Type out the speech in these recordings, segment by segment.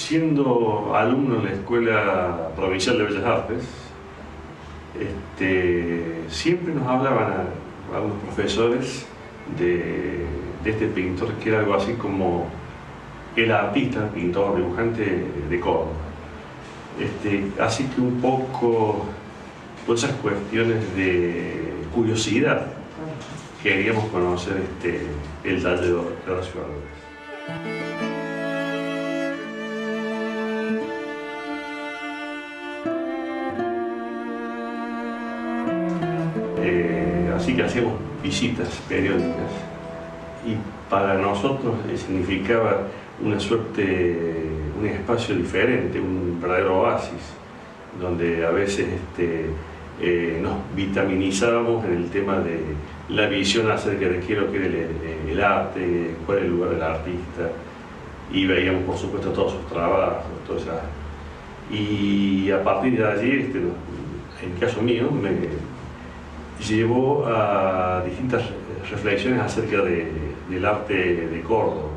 Siendo alumno en la Escuela Provincial de Bellas Artes, siempre nos hablaban a algunos profesores de este pintor, que era algo así como el artista, pintor, dibujante de Córdoba. Así que un poco por esas cuestiones de curiosidad queríamos conocer el taller de Horacio Álvarez. Así que hacíamos visitas periódicas y para nosotros significaba una suerte, un espacio diferente, un verdadero oasis, donde a veces nos vitaminizábamos en el tema de la visión acerca de qué es lo que era el arte, cuál es el lugar del artista, y veíamos por supuesto todos sus trabajos, todo eso. Y a partir de allí, en el caso mío, me llevó a distintas reflexiones acerca del arte de Córdoba.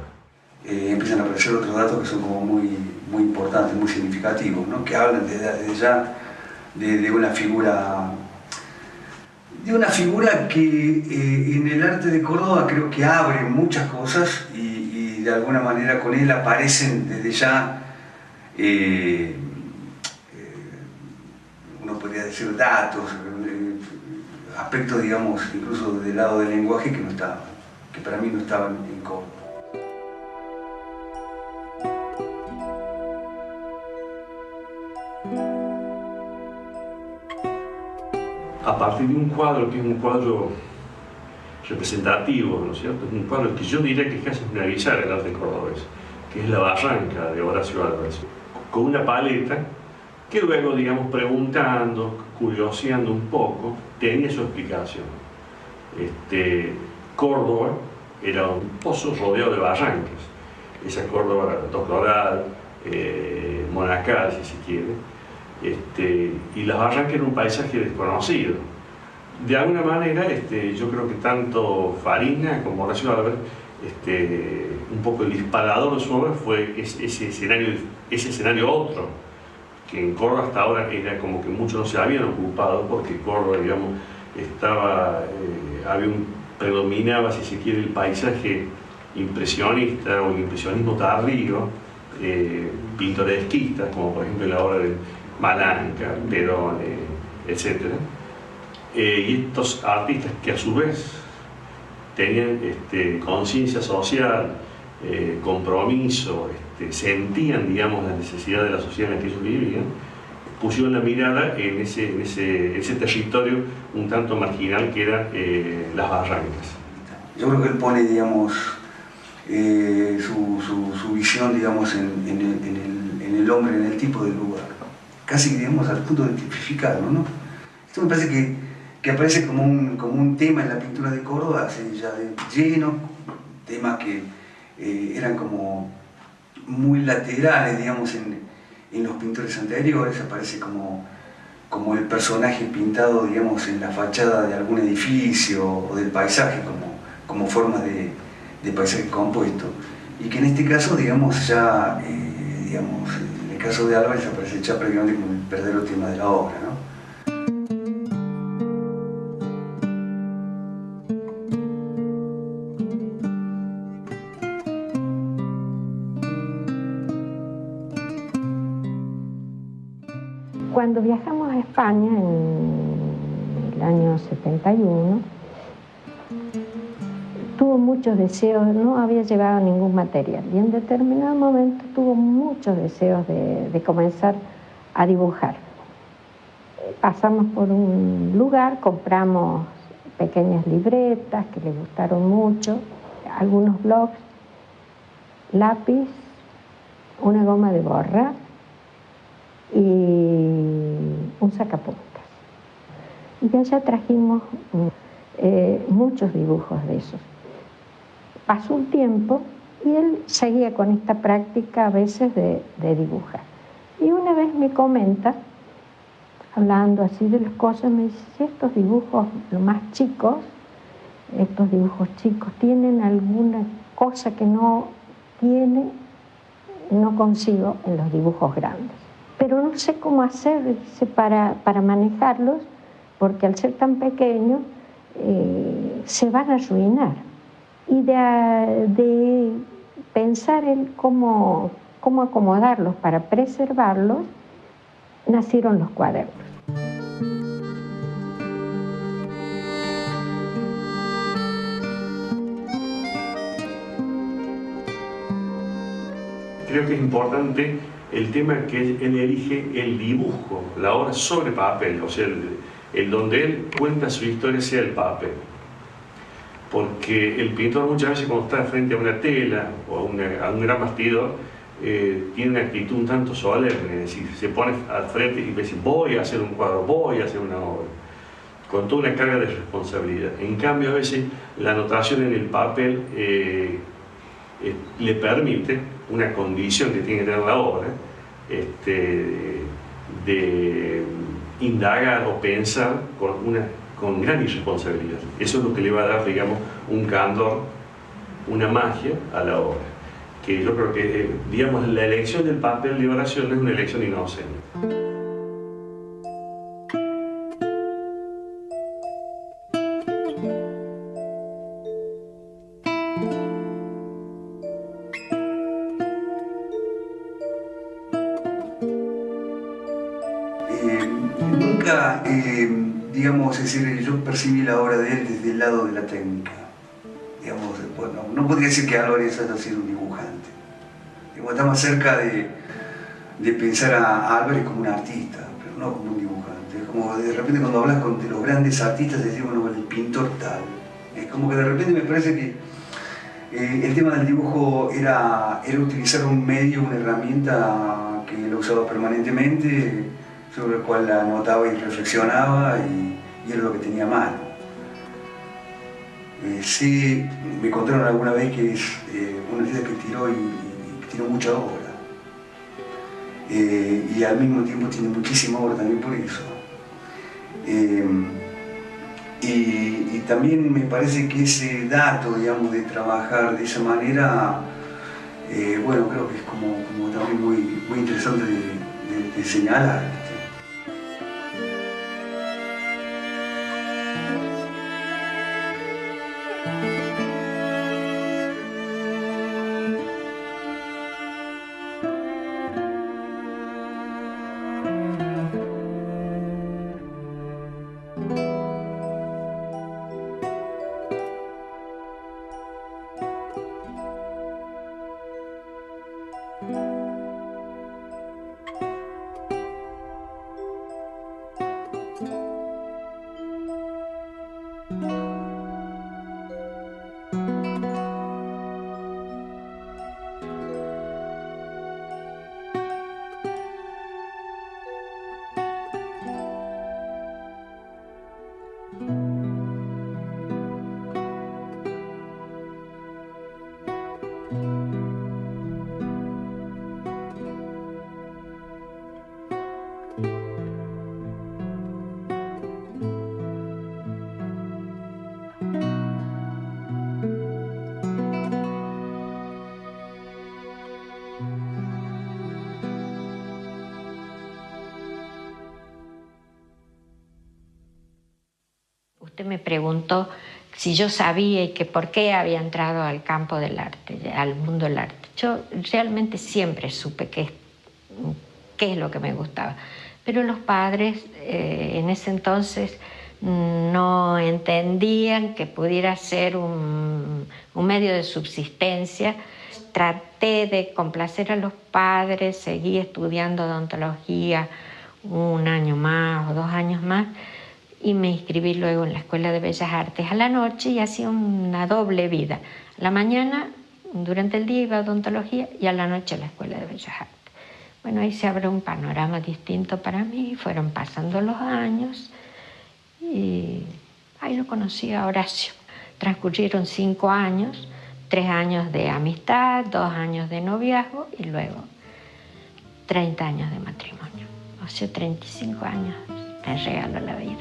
Empiezan a aparecer otros datos que son como muy importantes, muy significativos, ¿no? Que hablan desde ya de una figura que en el arte de Córdoba creo que abre muchas cosas y de alguna manera con él aparecen desde ya uno podría decir datos, aspectos, digamos, incluso del lado del lenguaje que para mí no estaban en Córdoba. A partir de un cuadro que es un cuadro representativo, ¿no es cierto? Es un cuadro que yo diría que casi es una bisagra del arte cordobés, que es La Barranca de Horacio Álvarez, con una paleta que luego, digamos, preguntando, curioseando un poco, tenía su explicación. Córdoba era un pozo rodeado de barrancas, esa Córdoba doctoral, monacal, si se quiere, y las barrancas eran un paisaje desconocido. De alguna manera, yo creo que tanto Farina como Horacio Álvarez, un poco el disparador de su obra fue ese escenario otro, que en Córdoba hasta ahora era como que muchos no se habían ocupado, porque Córdoba, digamos, predominaba, si se quiere, el paisaje impresionista o el impresionismo tardío, pintoresquista, como por ejemplo la obra de Malanca, Perón, etc. Y estos artistas que a su vez tenían conciencia social, compromiso, sentían, digamos, la necesidad de la sociedad en la que ellos vivían, pusieron la mirada en ese territorio un tanto marginal que era las barrancas. Yo creo que él pone, digamos, su visión, digamos, en el hombre, en el tipo del lugar, casi, digamos, al punto de tipificarlo, ¿no? Esto me parece que aparece como un tema en la pintura de Córdoba, así ya lleno, temas que eran como muy laterales, digamos, en los pintores anteriores. Aparece como el personaje pintado, digamos, en la fachada de algún edificio o del paisaje, como forma de paisaje compuesto. Y que en este caso, digamos, ya, digamos, en el caso de Álvarez aparece ya prácticamente como el verdadero tema de la obra, ¿no? Cuando viajamos a España en el año 71, tuvo muchos deseos, no había llevado ningún material y en determinado momento tuvo muchos deseos de comenzar a dibujar. Pasamos por un lugar, compramos pequeñas libretas que le gustaron mucho, algunos blocs, lápiz, una goma de borrar y un sacapuntas. Y de allá trajimos muchos dibujos de esos. Pasó un tiempo y él seguía con esta práctica a veces de dibujar. Y una vez me comenta, hablando así de las cosas, me dice: si estos dibujos, los más chicos, tienen alguna cosa que no tiene no consigo en los dibujos grandes. Pero no sé cómo hacer para manejarlos, porque al ser tan pequeños se van a arruinar. Y de pensar en cómo acomodarlos para preservarlos, nacieron los cuadernos. Creo que es importante el tema que él elige el dibujo, la obra sobre papel, o sea, el donde él cuenta su historia sea el papel. Porque el pintor muchas veces cuando está frente a una tela o a un gran bastidor, tiene una actitud un tanto solemne, es decir, se pone al frente y dice, voy a hacer un cuadro, voy a hacer una obra, con toda una carga de responsabilidad. En cambio, a veces la anotación en el papel le permite una condición que tiene que tener la obra, de indagar o pensar con gran irresponsabilidad. Eso es lo que le va a dar, digamos, un candor, una magia a la obra. Que yo creo que, digamos, la elección del papel de oración es una elección inocente. Nunca, digamos, es decir, yo percibí la obra de él desde el lado de la técnica. Digamos, bueno, no podría decir que Álvarez haya sido un dibujante. Digamos, está más cerca de pensar a Álvarez como un artista, pero no como un dibujante. Es como de repente cuando hablas de los grandes artistas, decís, bueno, el pintor tal. Es como que de repente me parece que el tema del dibujo era utilizar un medio, una herramienta que lo usaba permanentemente, sobre el cual anotaba y reflexionaba y era lo que tenía a mano. Sí, me contaron alguna vez que es una vida que tiró y tiró mucha obra. Y al mismo tiempo tiene muchísima obra también por eso. Y también me parece que ese dato, digamos, de trabajar de esa manera, bueno, creo que es como también muy interesante de señalar. Usted me preguntó si yo sabía y que por qué había entrado al campo del arte, al mundo del arte. Yo realmente siempre supe qué es lo que me gustaba. Pero los padres en ese entonces no entendían que pudiera ser un medio de subsistencia. Traté de complacer a los padres, seguí estudiando odontología 1 año más o 2 años más, y me inscribí luego en la Escuela de Bellas Artes a la noche y hacía una doble vida. A la mañana, durante el día, iba a odontología y a la noche a la Escuela de Bellas Artes. Bueno, ahí se abrió un panorama distinto para mí, fueron pasando los años y ahí lo conocí a Horacio. Transcurrieron 5 años, 3 años de amistad, 2 años de noviazgo y luego 30 años de matrimonio. O sea, 35 años me regaló la vida.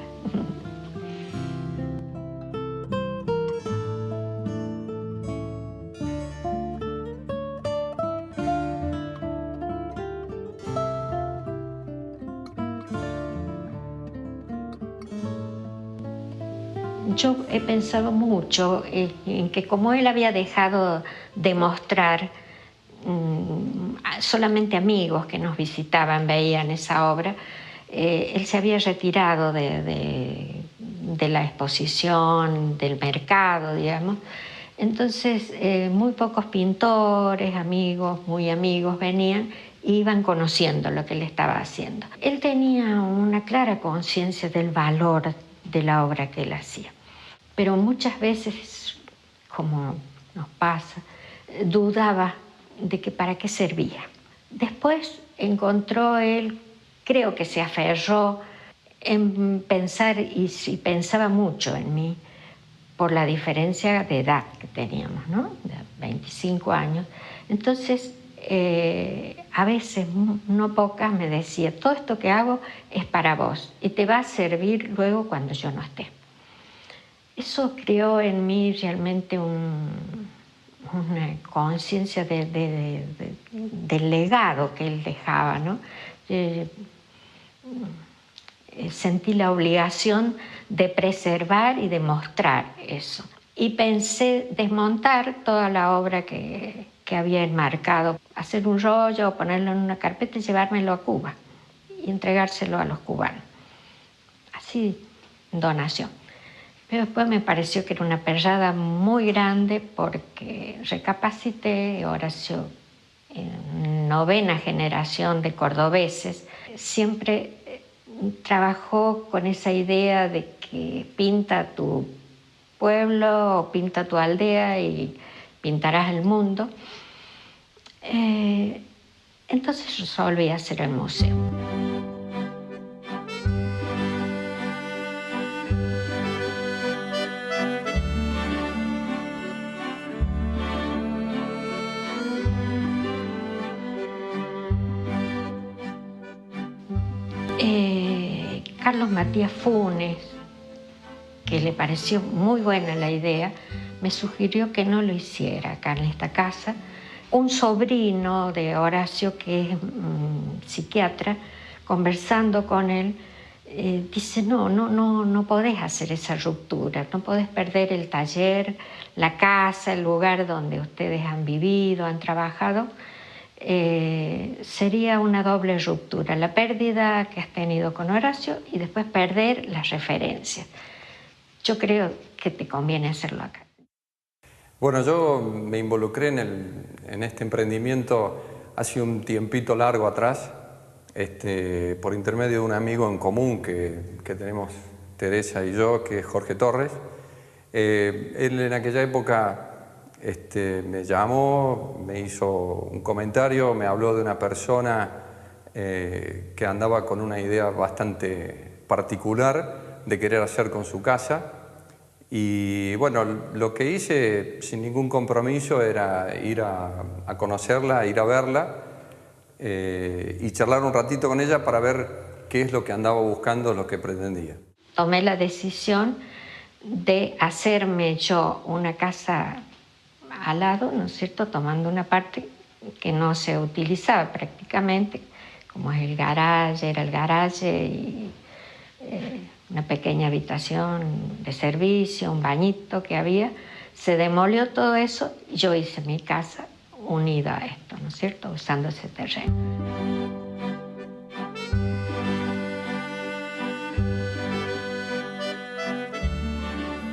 Yo he pensado mucho en que como él había dejado de mostrar, solamente amigos que nos visitaban veían esa obra, él se había retirado de la exposición, del mercado, digamos. Entonces, muy pocos pintores, amigos, muy amigos, venían e iban conociendo lo que él estaba haciendo. Él tenía una clara conciencia del valor de la obra que él hacía, pero muchas veces, como nos pasa, dudaba de que para qué servía. Después encontró él, creo que se aferró en pensar, y pensaba mucho en mí, por la diferencia de edad que teníamos, ¿no? De 25 años. Entonces, a veces, no pocas, me decía, todo esto que hago es para vos y te va a servir luego cuando yo no esté. Eso creó en mí realmente una conciencia del legado que él dejaba, ¿no? Sentí la obligación de preservar y de mostrar eso. Y pensé desmontar toda la obra que había enmarcado, hacer un rollo, ponerlo en una carpeta y llevármelo a Cuba y entregárselo a los cubanos. Así, donación. Pero después me pareció que era una perrada muy grande porque recapacité. Horacio, novena generación de cordobeses, siempre trabajó con esa idea de que pinta tu pueblo o pinta tu aldea y pintarás el mundo. Entonces resolví hacer el museo. Carlos Matías Funes, que le pareció muy buena la idea, me sugirió que no lo hiciera acá en esta casa. Un sobrino de Horacio, que es psiquiatra, conversando con él, dice, no podés hacer esa ruptura, no podés perder el taller, la casa, el lugar donde ustedes han vivido, han trabajado. Sería una doble ruptura, la pérdida que has tenido con Horacio y después perder las referencias. Yo creo que te conviene hacerlo acá. Bueno, yo me involucré en este emprendimiento hace un tiempito largo atrás, por intermedio de un amigo en común que tenemos Teresa y yo, que es Jorge Torres. Él en aquella época me llamó, me hizo un comentario, me habló de una persona que andaba con una idea bastante particular de querer hacer con su casa. Y bueno, lo que hice sin ningún compromiso era ir a conocerla, ir a verla y charlar un ratito con ella para ver qué es lo que andaba buscando, lo que pretendía. Tomé la decisión de hacerme yo una casa al lado, ¿no es cierto?, tomando una parte que no se utilizaba prácticamente, como es el garaje, era el garaje y una pequeña habitación de servicio, un bañito que había. Se demolió todo eso y yo hice mi casa unida a esto, ¿no es cierto?, usando ese terreno.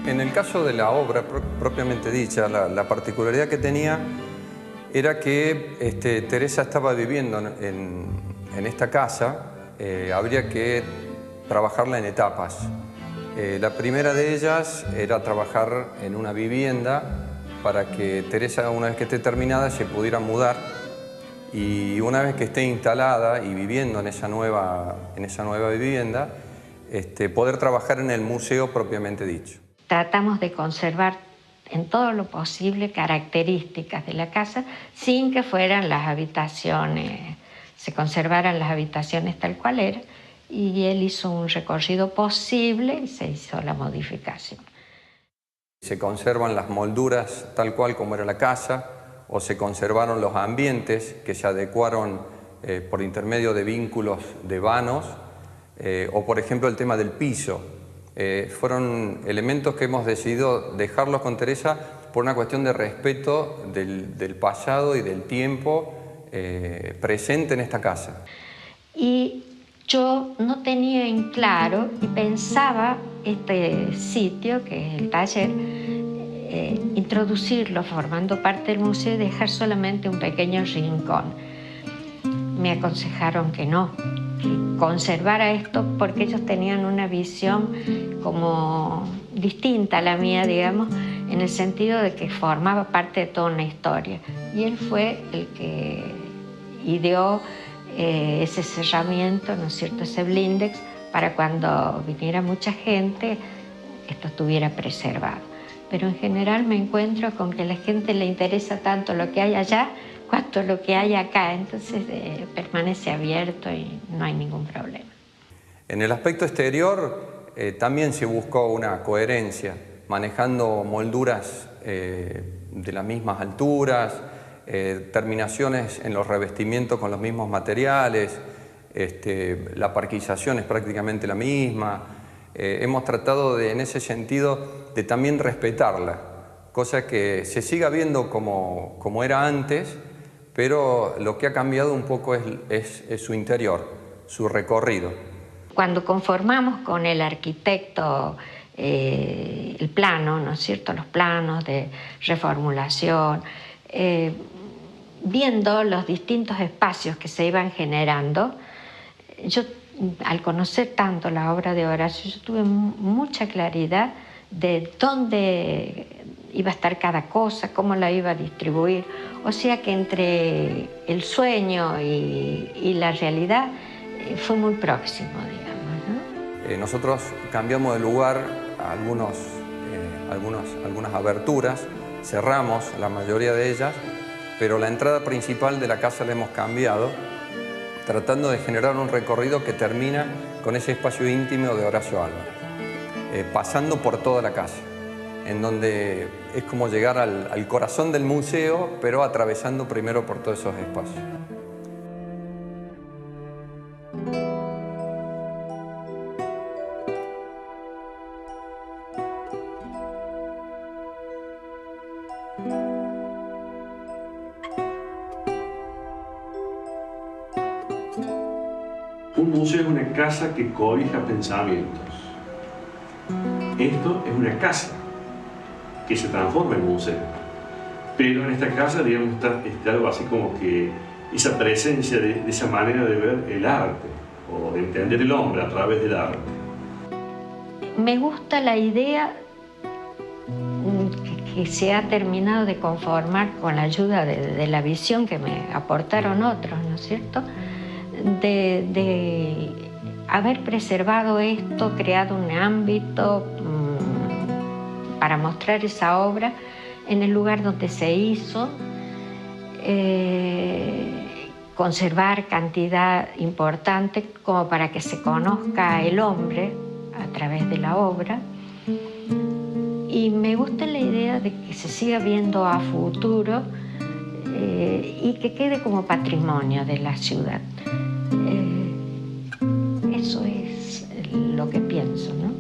En el caso de la obra propiamente dicha, la particularidad que tenía era que Teresa estaba viviendo en esta casa. Habría que trabajarla en etapas. La primera de ellas era trabajar en una vivienda para que Teresa, una vez que esté terminada, se pudiera mudar, y una vez que esté instalada y viviendo en esa nueva vivienda, poder trabajar en el museo propiamente dicho. Tratamos de conservar en todo lo posible características de la casa sin que fueran las habitaciones, se conservaran las habitaciones tal cual era, y él hizo un recorrido posible y se hizo la modificación. Se conservan las molduras tal cual como era la casa, o se conservaron los ambientes que se adecuaron por intermedio de vínculos de vanos, o por ejemplo el tema del piso. Fueron elementos que hemos decidido dejarlos con Teresa por una cuestión de respeto del pasado y del tiempo presente en esta casa. Y yo no tenía en claro y pensaba este sitio, que es el taller, introducirlo formando parte del museo y dejar solamente un pequeño rincón. Me aconsejaron que no, que conservara esto porque ellos tenían una visión como distinta a la mía, digamos, en el sentido de que formaba parte de toda una historia. Y él fue el que ideó ese cerramiento, ¿no es cierto?, ese blindex, para cuando viniera mucha gente, esto estuviera preservado. Pero en general me encuentro con que a la gente le interesa tanto lo que hay allá cuanto lo que hay acá, entonces permanece abierto y no hay ningún problema. En el aspecto exterior también se buscó una coherencia, manejando molduras de las mismas alturas, terminaciones en los revestimientos con los mismos materiales, la parquización es prácticamente la misma. Hemos tratado en ese sentido de también respetarla, cosa que se siga viendo como era antes, pero lo que ha cambiado un poco es su interior, su recorrido. Cuando conformamos con el arquitecto el plano, ¿no es cierto?, los planos de reformulación, viendo los distintos espacios que se iban generando, yo, al conocer tanto la obra de Horacio, yo tuve mucha claridad de dónde iba a estar cada cosa, cómo la iba a distribuir. O sea que entre el sueño y la realidad fue muy próximo, digamos, ¿no? Nosotros cambiamos de lugar algunas aberturas, cerramos la mayoría de ellas, pero la entrada principal de la casa la hemos cambiado, tratando de generar un recorrido que termina con ese espacio íntimo de Horacio Álvarez, pasando por toda la casa, en donde es como llegar al corazón del museo, pero atravesando primero por todos esos espacios. Un museo es una casa que cobija pensamientos. Esto es una casa que se transforma en museo. Pero en esta casa, digamos, está algo así como que esa presencia de esa manera de ver el arte o de entender el hombre a través del arte. Me gusta la idea que se ha terminado de conformar con la ayuda de la visión que me aportaron otros, ¿no es cierto?, de haber preservado esto, creado un ámbito para mostrar esa obra en el lugar donde se hizo, conservar cantidad importante como para que se conozca el hombre a través de la obra. Y me gusta la idea de que se siga viendo a futuro y que quede como patrimonio de la ciudad. Eso es lo que pienso, ¿no?